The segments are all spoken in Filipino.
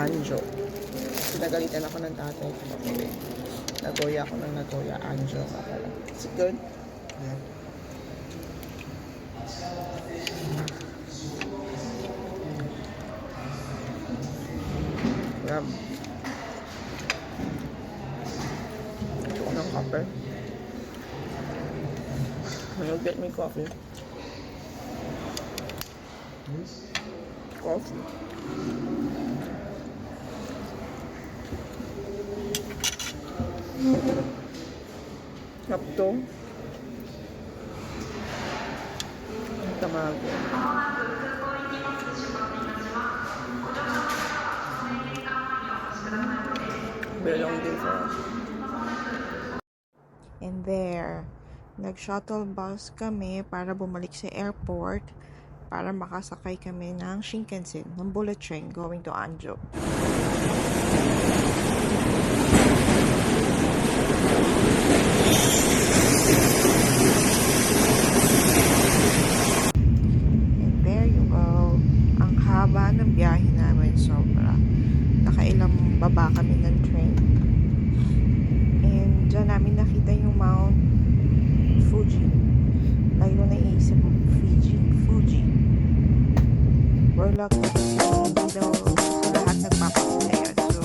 Anjo. Pinagalitan ako ng tatay ko. Okay. Nagoya ako ng Nagoya Anjo. Is it good? Yeah. Yum. Ito ko ng kape. I'll get me coffee. Coffee. Kapto. Tamago. Belong din for us. And there, nag-shuttle bus kami para bumalik sa airport para makasakay kami ng Shinkansen, ng bullet train going to Anjo. And there you go. Ang haba ng biyahe namin, sobra. Nakailang baba kami ng train. And dyan namin nakita yung Mount Fuji. Lagi ko naisip, Fuji. We're lucky kasi hindi daw sa lahat nagpapakita yan. So,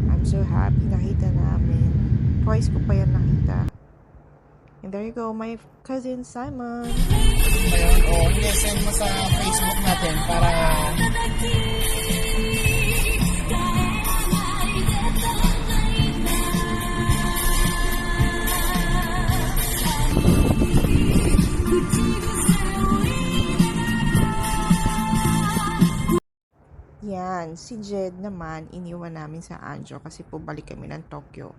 I'm so happy nakita namin. Twice ko pa yan nakita. And there you go, my cousin Simon. Ayun, hindi, send mo sa Facebook natin para... Yan, si Jed naman, iniwan namin sa Anjo kasi pabalik kami ng Tokyo.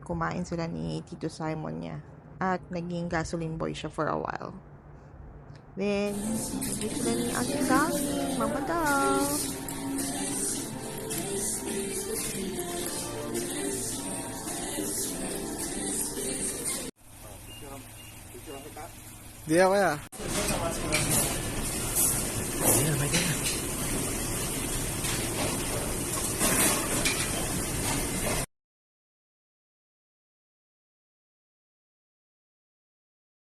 Kumain sila ni Tito Simon niya. At naging gasoline boy siya for a while. Then, naging sila ni Ate Dami, Mama daw. Di ako ya. Ayan, may ganyan.